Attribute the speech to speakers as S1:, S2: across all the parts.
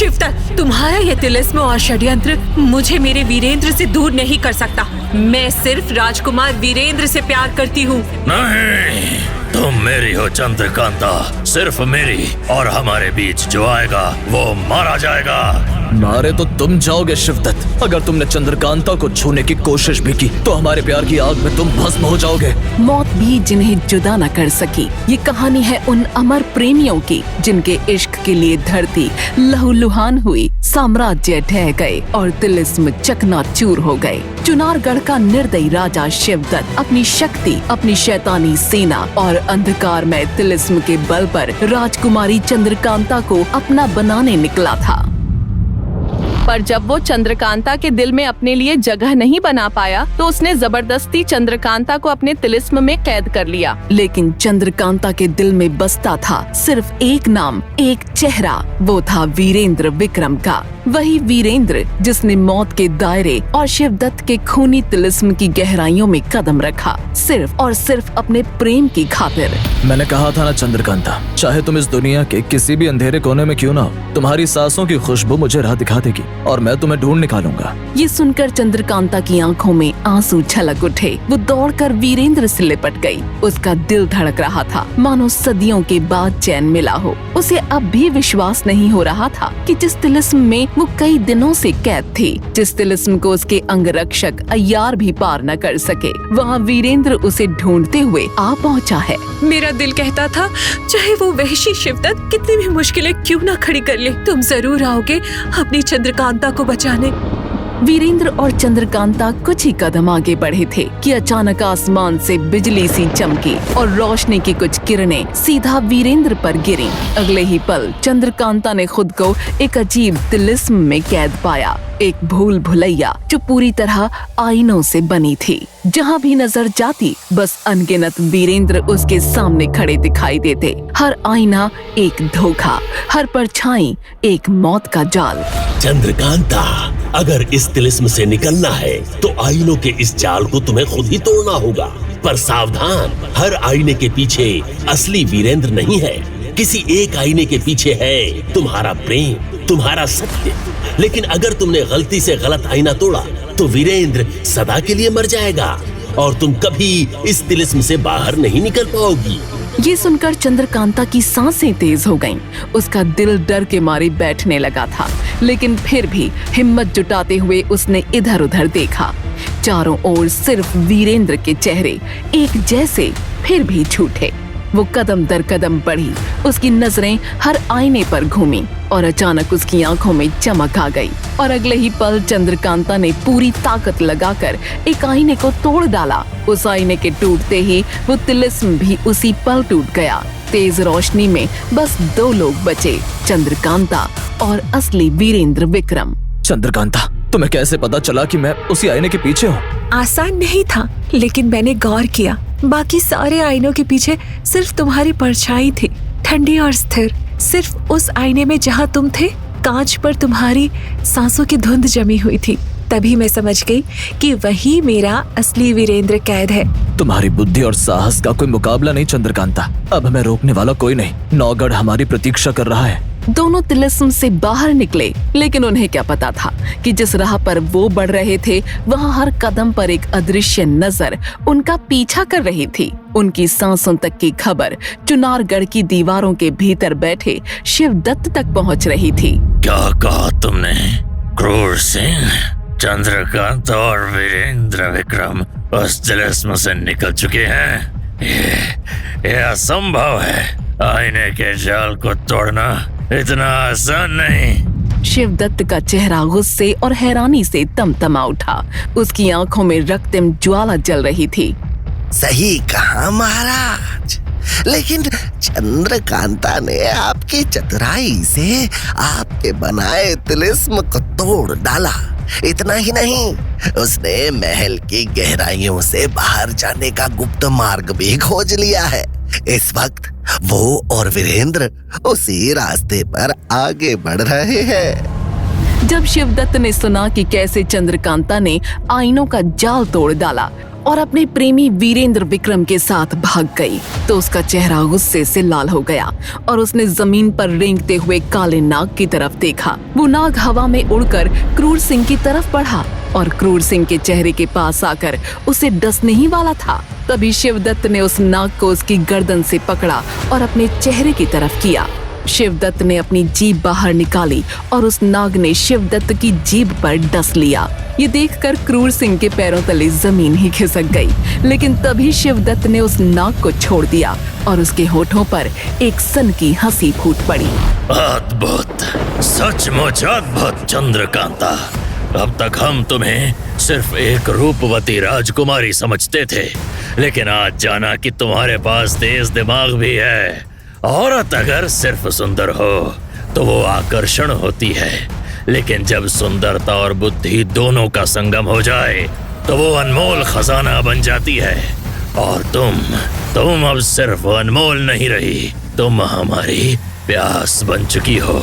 S1: शिवदत्त, तुम्हारा ये तिलिस्म और षड्यंत्र मुझे मेरे वीरेंद्र से दूर नहीं कर सकता। मैं सिर्फ राजकुमार वीरेंद्र से प्यार करती हूँ।
S2: नहीं, तुम मेरी हो चंद्रकांता, सिर्फ मेरी, और हमारे बीच जो आएगा वो मारा जाएगा।
S3: मारे तो तुम जाओगे शिवदत्त। अगर तुमने चंद्रकांता को छूने की कोशिश भी की तो हमारे प्यार की आग में तुम भस्म हो जाओगे।
S4: मौत भी जिन्हें जुदा न कर सकी। ये कहानी है उन अमर प्रेमियों की जिनके इश्क के लिए धरती लहूलुहान हुई, साम्राज्य ढह गए और तिलिस्म चकनाचूर हो गए। चुनारगढ़ का निर्दयी राजा शिवदत्त अपनी शक्ति, अपनी शैतानी सेना और अंधकारमय तिलिस्म के बल पर राजकुमारी चंद्रकांता को अपना बनाने निकला था।
S5: पर जब वो चंद्रकांता के दिल में अपने लिए जगह नहीं बना पाया तो उसने जबरदस्ती चंद्रकांता को अपने तिलिस्म में कैद कर लिया।
S4: लेकिन चंद्रकांता के दिल में बसता था सिर्फ एक नाम, एक चेहरा। वो था वीरेंद्र विक्रम का, वही वीरेंद्र जिसने मौत के दायरे और शिवदत्त के खूनी तिलिस्म की गहराइयों में कदम रखा, सिर्फ और सिर्फ अपने प्रेम की खातिर।
S3: मैंने कहा था ना चंद्रकांता, चाहे तुम इस दुनिया के किसी भी अंधेरे कोने में क्यों ना हो, तुम्हारी सांसों की खुशबू मुझे राह दिखा देगी और मैं तुम्हें ढूंढ निकालूंगा।
S4: ये सुनकर चंद्रकांता की आंखों में आंसू छलक उठे। वो दौड़कर वीरेंद्र से लिपट गई। उसका दिल धड़क रहा था मानो सदियों के बाद चैन मिला हो। उसे अब भी विश्वास नहीं हो रहा था कि जिस तिलिस्म में वो कई दिनों से कैद थी, जिस तिलिस्म को उसके अंगरक्षक अय्यार भी पार न कर सके, वहाँ वीरेंद्र उसे ढूंढते हुए आ पहुँचा है।
S1: मेरा दिल कहता था चाहे वो वहशी शिवदत्त कितनी भी मुश्किलें क्यों ना खड़ी कर ले, तुम जरूर आओगे अपनी चंद्रकांता को बचाने।
S4: वीरेंद्र और चंद्रकांता कुछ ही कदम आगे बढ़े थे कि अचानक आसमान से बिजली सी चमकी और रोशनी की कुछ किरणें सीधा वीरेंद्र पर गिरी। अगले ही पल चंद्रकांता ने खुद को एक अजीब तिलिस्म में कैद पाया, एक भूल भुलैया जो पूरी तरह आईनों से बनी थी। जहाँ भी नजर जाती बस अनगिनत वीरेंद्र उसके सामने खड़े दिखाई देते। हर आईना एक धोखा, हर परछाई एक मौत का जाल।
S6: चंद्रकांता, अगर इस तिलिस्म से निकलना है तो आईनों के इस जाल को तुम्हें खुद ही तोड़ना होगा। पर सावधान, हर आईने के पीछे असली वीरेंद्र नहीं है। किसी एक आईने के पीछे है तुम्हारा प्रेम, तुम्हारा सत्य। लेकिन अगर तुमने गलती से गलत आईना तोड़ा तो वीरेंद्र सदा के लिए मर जाएगा और तुम कभी इस तिलिस्म से बाहर नहीं निकल पाओगी।
S4: ये सुनकर चंद्रकांता की सांसें तेज हो गईं। उसका दिल डर के मारे बैठने लगा था, लेकिन फिर भी हिम्मत जुटाते हुए उसने इधर उधर देखा। चारों ओर सिर्फ वीरेंद्र के चेहरे, एक जैसे फिर भी झूठे। वो कदम दर कदम बढ़ी, उसकी नजरें हर आईने पर घूमी और अचानक उसकी आंखों में चमक आ गई और अगले ही पल चंद्रकांता ने पूरी ताकत लगाकर एक आईने को तोड़ डाला। उस आईने के टूटते ही वो तिलिस्म भी उसी पल टूट गया। तेज रोशनी में बस दो लोग बचे, चंद्रकांता और असली वीरेंद्र विक्रम।
S3: चंद्रकांता, तुम्हें कैसे पता चला कि मैं उसी आईने के पीछे हूँ?
S1: आसान नहीं था, लेकिन मैंने गौर किया। बाकी सारे आईनों के पीछे सिर्फ तुम्हारी परछाई थी, ठंडी और स्थिर। सिर्फ उस आईने में जहाँ तुम थे, कांच पर तुम्हारी सांसों की धुंध जमी हुई थी। तभी मैं समझ गई कि वही मेरा असली वीरेंद्र कैद है।
S3: तुम्हारी बुद्धि और साहस का कोई मुकाबला नहीं चंद्रकांता। अब हमें रोकने वाला कोई नहीं। नौगढ़ हमारी प्रतीक्षा कर रहा है।
S4: दोनों तिलिस्म से बाहर निकले, लेकिन उन्हें क्या पता था कि जिस राह पर वो बढ़ रहे थे वहाँ हर कदम पर एक अदृश्य नजर उनका पीछा कर रही थी। उनकी सांसों तक की खबर चुनारगढ़ की दीवारों के भीतर बैठे शिवदत्त तक पहुँच रही थी।
S2: क्या कहा तुमने क्रूर सिंह? चंद्रकांता और वीरेंद्र विक्रम उस तिलिस्म से निकल चुके हैं? ये असंभव है। आईने के जाल को तोड़ना इतना आसान नहीं।
S4: शिवदत्त का चेहरा गुस्से और हैरानी से तमतमा उठा। उसकी आंखों में रक्तम ज्वाला जल रही थी।
S7: सही कहा महाराज, लेकिन चंद्रकांता ने आपकी चतुराई से आपके बनाए तिलिस्म को तोड़ डाला। इतना ही नहीं, उसने महल की गहराइयों से बाहर जाने का गुप्त मार्ग भी खोज लिया है। इस वक्त वो और वीरेंद्र उसी रास्ते पर आगे बढ़ रहे हैं।
S4: जब शिवदत्त ने सुना कि कैसे चंद्रकांता ने आईनों का जाल तोड़ डाला और अपने प्रेमी वीरेंद्र विक्रम के साथ भाग गई तो उसका चेहरा गुस्से से लाल हो गया और उसने जमीन पर रेंगते हुए काले नाग की तरफ देखा। वो नाग हवा में उड़कर क्रूर सिंह की तरफ बढ़ा और क्रूर सिंह के चेहरे के पास आकर उसे डसने ही वाला था। तभी शिवदत्त ने उस नाग को उसकी गर्दन से पकड़ा और अपने चेहरे की तरफ किया। शिवदत्त ने अपनी जीभ बाहर निकाली और उस नाग ने शिवदत्त की जीभ पर डस लिया। ये देखकर क्रूर सिंह के पैरों तले जमीन ही खिसक गई, लेकिन तभी शिवदत्त ने उस नाग को छोड़ दिया और उसके होठों पर एक सन की हंसी फूट पड़ी।
S2: अद्भुत, सचमुच अद्भुत चंद्रकांता। अब तक हम तुम्हें सिर्फ एक रूपवती राजकुमारी समझते थे, लेकिन आज जाना कि तुम्हारे पास तेज दिमाग भी है। औरत अगर सिर्फ सुंदर हो तो वो आकर्षण होती है, लेकिन जब सुंदरता और बुद्धि दोनों का संगम हो जाए तो वो अनमोल खजाना बन जाती है। और तुम अब सिर्फ अनमोल नहीं रही, तुम हमारी प्यास बन चुकी हो।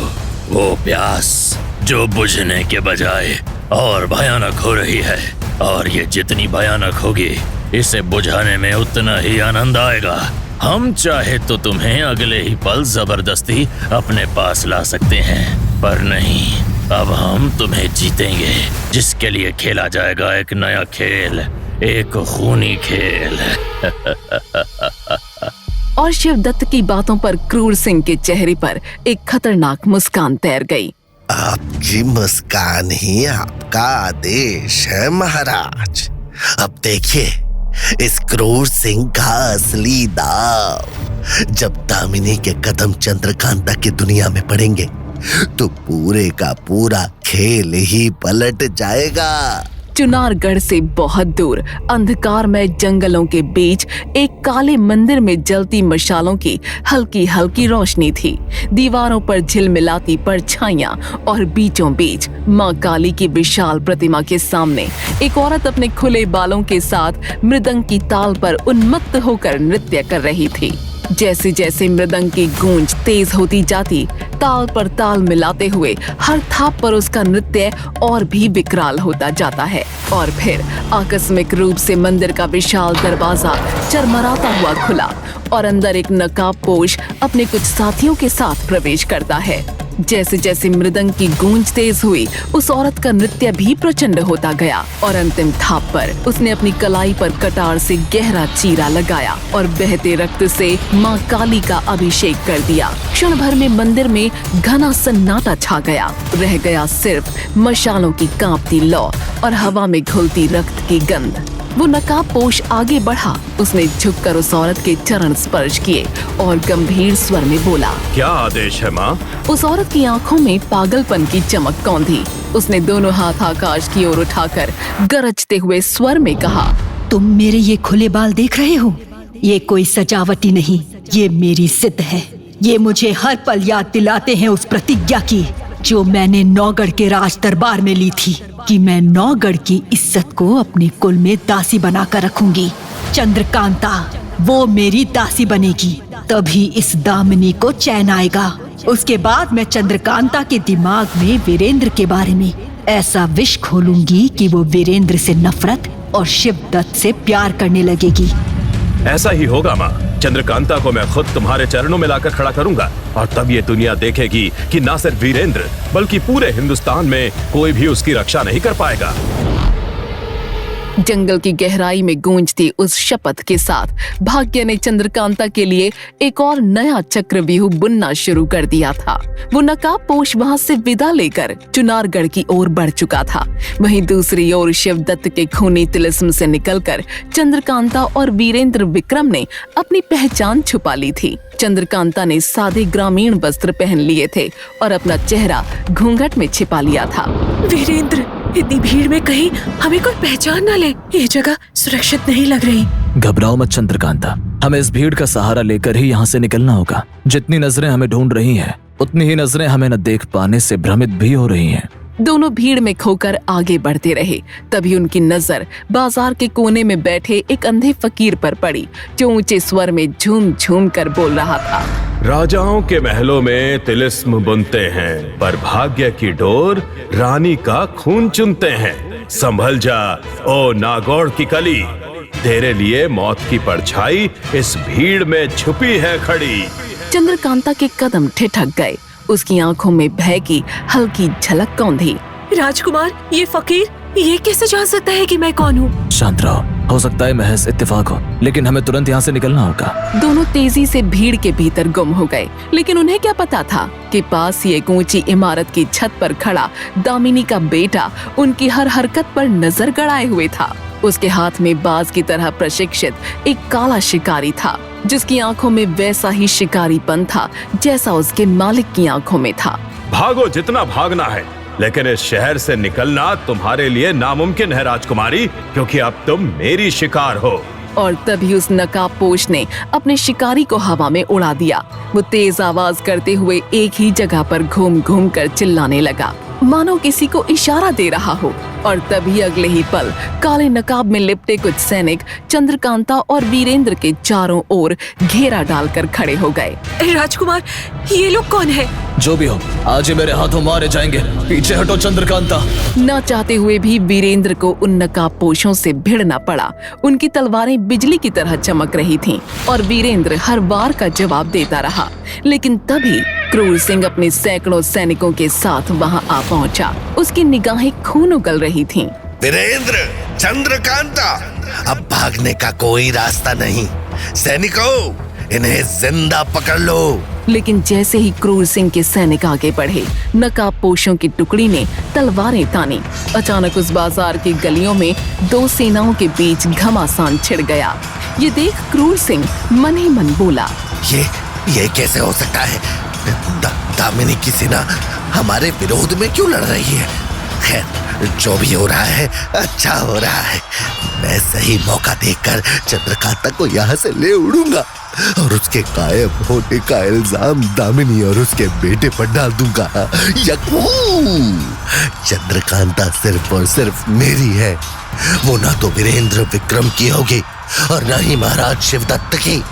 S2: वो प्यास जो बुझने के बजाय और भयानक हो रही है, और ये जितनी भयानक होगी इसे बुझाने में उतना ही आनंद आएगा। हम चाहे तो तुम्हें अगले ही पल जबरदस्ती अपने पास ला सकते हैं, पर नहीं, अब हम तुम्हें जीतेंगे, जिसके लिए खेला जाएगा एक नया खेल, एक खूनी खेल।
S4: और शिवदत्त की बातों पर क्रूर सिंह के चेहरे पर एक खतरनाक मुस्कान तैर गई।
S7: आपकी मुस्कान ही आपका आदेश है महाराज। अब देखिए इस क्रूर सिंह का असली दाव। जब दामिनी के कदम चंद्रकांता की दुनिया में पड़ेंगे तो पूरे का पूरा खेल ही पलट जाएगा।
S4: चुनारगढ़ से बहुत दूर अंधकारमय जंगलों के बीच एक काले मंदिर में जलती मशालों की हल्की हल्की रोशनी थी। दीवारों पर झिलमिलाती परछाइयां और बीचों बीच मां काली की विशाल प्रतिमा के सामने एक औरत अपने खुले बालों के साथ मृदंग की ताल पर उन्मत्त होकर नृत्य कर रही थी। जैसे जैसे मृदंग की गूंज तेज होती जाती, ताल पर ताल मिलाते हुए हर थाप पर उसका नृत्य और भी विकराल होता जाता है। और फिर आकस्मिक रूप से मंदिर का विशाल दरवाजा चरमराता हुआ खुला और अंदर एक नकाबपोश अपने कुछ साथियों के साथ प्रवेश करता है। जैसे जैसे मृदंग की गूंज तेज हुई, उस औरत का नृत्य भी प्रचंड होता गया और अंतिम थाप पर उसने अपनी कलाई पर कटार से गहरा चीरा लगाया और बहते रक्त से मां काली का अभिषेक कर दिया। क्षण भर में मंदिर में घना सन्नाटा छा गया। रह गया सिर्फ मशालों की कांपती लौ और हवा में घुलती रक्त की गंध। वो नकाबपोश आगे बढ़ा, उसने झुककर उस औरत के चरण स्पर्श किए और गंभीर स्वर में बोला,
S8: क्या आदेश है माँ?
S4: उस औरत की आंखों में पागलपन की चमक कौंधी। उसने दोनों हाथ आकाश की ओर उठाकर गरजते हुए स्वर में कहा,
S9: तुम मेरे ये खुले बाल देख रहे हो? ये कोई सजावटी नहीं, ये मेरी जिद है। ये मुझे हर पल याद दिलाते हैं उस प्रतिज्ञा की जो मैंने नौगढ़ के राज दरबार में ली थी कि मैं नौगढ़ की इज्जत को अपने कुल में दासी बनाकर रखूंगी। चंद्रकांता वो मेरी दासी बनेगी, तभी इस दामिनी को चैन आएगा। उसके बाद मैं चंद्रकांता के दिमाग में वीरेंद्र के बारे में ऐसा विष खोलूंगी कि वो वीरेंद्र से नफरत और शिवदत्त से प्यार करने लगेगी।
S8: ऐसा ही होगा माँ। चंद्रकांता को मैं खुद तुम्हारे चरणों में लाकर खड़ा करूंगा और तब ये दुनिया देखेगी कि ना सिर्फ वीरेंद्र बल्कि पूरे हिंदुस्तान में कोई भी उसकी रक्षा नहीं कर पाएगा।
S4: जंगल की गहराई में गूंजती उस शपथ के साथ भाग्य ने चंद्रकांता के लिए एक और नया चक्रव्यूह बुनना शुरू कर दिया था। वो नकाबपोश वहां से विदा लेकर चुनारगढ़ की ओर बढ़ चुका था। वहीं दूसरी ओर शिवदत्त के खूनी तिलिस्म से निकलकर चंद्रकांता और वीरेंद्र विक्रम ने अपनी पहचान छुपा ली थी। चंद्रकांता ने सादे ग्रामीण वस्त्र पहन लिए थे और अपना चेहरा घूंघट में छिपा लिया था।
S1: वीरेंद्र, इतनी भीड़ में कहीं हमें कोई पहचान न ले, ये जगह सुरक्षित नहीं लग रही।
S3: घबराओ मत चंद्रकांता, हमें इस भीड़ का सहारा लेकर ही यहाँ से निकलना होगा। जितनी नजरें हमें ढूंढ रही हैं, उतनी ही नजरें हमें न देख पाने से भ्रमित भी हो रही हैं।
S4: दोनों भीड़ में खोकर आगे बढ़ते रहे। तभी उनकी नजर बाजार के कोने में बैठे एक अंधे फकीर पर पड़ी, जो ऊंचे स्वर में झूम झूम कर बोल रहा था,
S8: राजाओं के महलों में तिलिस्म बुनते हैं, पर भाग्य की डोर रानी का खून चुनते हैं। संभल जा ओ नागौर की कली, तेरे लिए मौत की परछाई इस भीड़ में छुपी है खड़ी।
S4: चंद्रकांता के कदम ठिठक गए। उसकी आंखों में भय की हल्की झलक कौंधी।
S1: राजकुमार, ये फकीर ये कैसे जान सकता है कि मैं कौन हूँ?
S3: शांत रहो, हो सकता है महज इत्तेफाक हो, लेकिन हमें तुरंत यहाँ से निकलना होगा।
S4: दोनों तेजी से भीड़ के भीतर गुम हो गए, लेकिन उन्हें क्या पता था कि पास ही एक ऊंची इमारत की छत पर खड़ा दामिनी का बेटा उनकी हर हरकत पर नजर गड़ाए हुए था। उसके हाथ में बाज की तरह प्रशिक्षित एक काला शिकारी था, जिसकी आंखों में वैसा ही शिकारीपन था जैसा उसके मालिक की आंखों में था।
S8: भागो जितना भागना है, लेकिन इस शहर से निकलना तुम्हारे लिए नामुमकिन है राजकुमारी, क्योंकि अब तुम मेरी शिकार हो।
S4: और तभी उस नकाबपोश ने अपने शिकारी को हवा में उड़ा दिया। वो तेज आवाज करते हुए एक ही जगह पर घूम घूम कर चिल्लाने लगा, मानो किसी को इशारा दे रहा हो। और तभी अगले ही पल काले नकाब में लिपटे कुछ सैनिक चंद्रकांता और वीरेंद्र के चारों ओर घेरा डालकर खड़े हो गए।
S1: राजकुमार, ये लोग कौन है?
S3: जो भी हो, आज ये मेरे हाथों मारे जाएंगे। पीछे हटो चंद्रकांता।
S4: न चाहते हुए भी वीरेंद्र को उन नकाबपोशों से भिड़ना पड़ा। उनकी तलवारें बिजली की तरह चमक रही थीं और वीरेंद्र हर बार का जवाब देता रहा। लेकिन तभी क्रूर सिंह अपने सैकड़ों सैनिकों के साथ वहां आ पहुंचा। उसकी निगाहें खून उगल रही थीं।
S7: वीरेंद्र, चंद्रकांता, अब भागने का कोई रास्ता नहीं। सैनिकों, इन्हें जिंदा पकड़ लो।
S4: लेकिन जैसे ही क्रूर सिंह के सैनिक आगे बढ़े, नकाबपोशों की टुकड़ी ने तलवारें तानी। अचानक उस बाजार की गलियों में दो सेनाओं के बीच घमासान छिड़ गया। ये देख क्रूर सिंह मन ही मन बोला,
S7: ये कैसे हो सकता है? दामिनी की सेना हमारे विरोध में क्यों लड़ रही है? खैर, जो भी हो रहा है अच्छा हो रहा है। मैं सही मौका देखकर चंद्रकांता को यहाँ से ले उड़ूंगा और उसके गायब होने का इल्जाम दामिनी और उसके बेटे पर डाल दूंगा। यकू! चंद्रकांता सिर्फ और सिर्फ मेरी है। वो ना तो वीरेंद्र विक्रम की होगी और ना ही महाराज शिवदत्त की।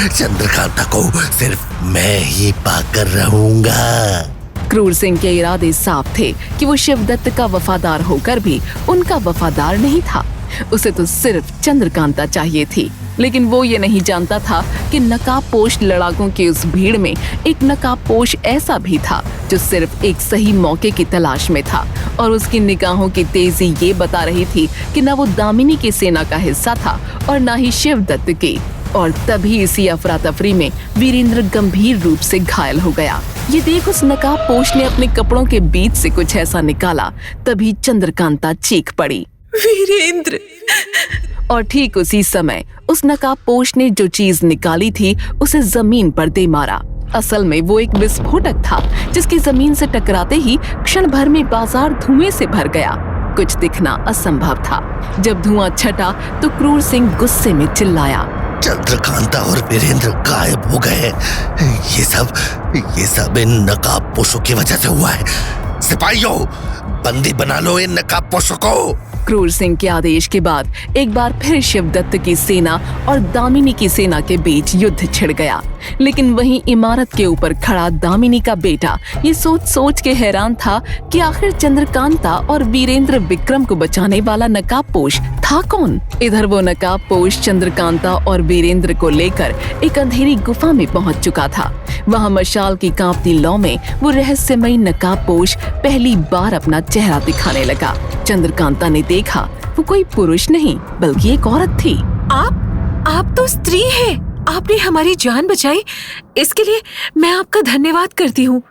S7: चंद्रकांता को सिर्फ मैं ही पाकर रहूंगा।
S4: क्रूर सिंह के इरादे साफ थे कि वो शिवदत्त का वफादार होकर भी उनका वफादार नहीं था। उसे तो सिर्फ चंद्रकांता चाहिए थी। लेकिन वो ये नहीं जानता था कि नकाबपोश लड़ाकों की उस भीड़ में एक नकाबपोश ऐसा भी था जो सिर्फ एक सही मौके की तलाश में था। और उसकी निगाहों की तेजी ये बता रही थी कि न वो दामिनी की सेना का हिस्सा था और न ही शिवदत्त की। और तभी इसी अफरा तफरी में वीरेंद्र गंभीर रूप से घायल हो गया। ये देख उस नकाबपोश ने अपने कपड़ों के बीच से कुछ ऐसा निकाला। तभी चंद्रकांता चीख पड़ी,
S1: वीरेंद्र!
S4: और ठीक उसी समय उस नकाबपोश ने जो चीज निकाली थी उसे जमीन पर दे मारा। असल में वो एक विस्फोटक था, जिसकी जमीन से टकराते ही क्षण भर में बाजार धुएं से भर गया। कुछ दिखना असंभव था। जब धुआं छटा तो क्रूर सिंह गुस्से में चिल्लाया,
S7: चंद्रकांता और वीरेंद्र गायब हो गए। ये सब इन नकाबपोशों की वजह से हुआ है। सिपाहियों, बंदी बना लो इन नकाबपोशों को।
S4: क्रूर सिंह के आदेश के बाद एक बार फिर शिवदत्त की सेना और दामिनी की सेना के बीच युद्ध छिड़ गया। लेकिन वहीं इमारत के ऊपर खड़ा दामिनी का बेटा ये सोच सोच के हैरान था कि आखिर चंद्रकांता और वीरेंद्र विक्रम को बचाने वाला नकाबपोश था कौन। इधर वो नकाबपोश चंद्रकांता और वीरेंद्र को लेकर एक अंधेरी गुफा में पहुंच चुका था। वहां मशाल की कांपती लौ में वो रहस्यमयी नकाबपोश पहली बार अपना चेहरा दिखाने लगा। चंद्रकांता ने देखा वो कोई पुरुष नहीं बल्कि एक औरत थी।
S1: आप तो स्त्री हैं। आपने हमारी जान बचाई, इसके लिए मैं आपका धन्यवाद करती हूँ।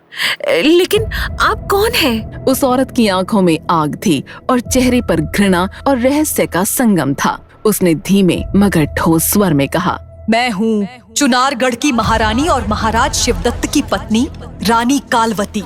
S1: लेकिन आप कौन हैं?
S4: उस औरत की आंखों में आग थी और चेहरे पर घृणा और रहस्य का संगम था। उसने धीमे मगर ठोस स्वर में कहा,
S9: मैं हूँ चुनारगढ़ की महारानी और महाराज शिवदत्त की पत्नी रानी कालवती।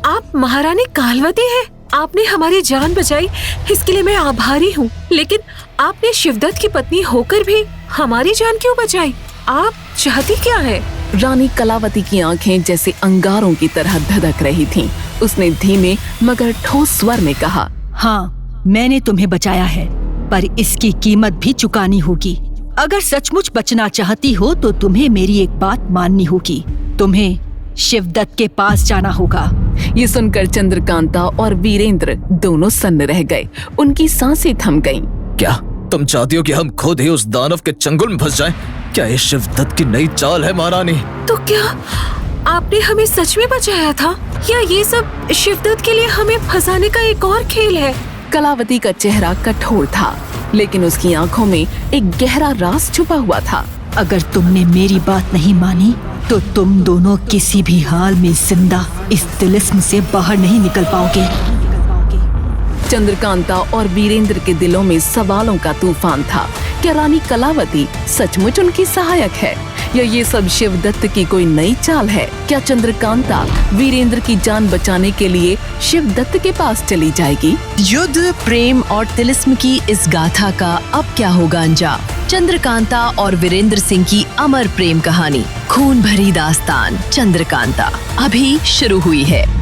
S1: आप महारानी कालवती हैं? आपने हमारी जान बचाई, इसके लिए मैं आभारी हूँ। लेकिन आपने शिवदत्त की पत्नी होकर भी हमारी जान क्यों बचाई? आप चाहती क्या है?
S4: रानी कलावती की आंखें जैसे अंगारों की तरह धधक रही थीं। उसने धीमे मगर ठोस स्वर में कहा,
S9: हाँ, मैंने तुम्हें बचाया है, पर इसकी कीमत भी चुकानी होगी। अगर सचमुच बचना चाहती हो तो तुम्हें मेरी एक बात माननी होगी। तुम्हें शिवदत्त के पास जाना होगा।
S4: ये सुनकर चंद्रकांता और वीरेंद्र दोनों सन्न रह गए। उनकी सांसें थम गईं।
S3: तुम चाहती हो कि हम खुद ही उस दानव के चंगुल में फंस जाएं? क्या ये शिवदत्त की नई चाल है महारानी?
S1: तो क्या आपने हमें सच में बचाया था, या ये सब शिवदत्त के लिए हमें फंसाने का एक और खेल है?
S4: कलावती का चेहरा कठोर था, लेकिन उसकी आंखों में एक गहरा राज छुपा हुआ था।
S9: अगर तुमने मेरी बात नहीं मानी तो तुम दोनों किसी भी हाल में जिंदा इस तिलिस्म से बाहर नहीं निकल पाओगे।
S4: चंद्रकांता और वीरेंद्र के दिलों में सवालों का तूफान था। क्या रानी कलावती सचमुच उनकी सहायक है, या ये सब शिवदत्त की कोई नई चाल है? क्या चंद्रकांता वीरेंद्र की जान बचाने के लिए शिवदत्त के पास चली जाएगी?
S10: युद्ध, प्रेम और तिलिस्म की इस गाथा का अब क्या होगा अंजाम? चंद्रकांता और वीरेंद्र सिंह की अमर प्रेम कहानी, खून भरी दास्तान चंद्रकांता अभी शुरू हुई है।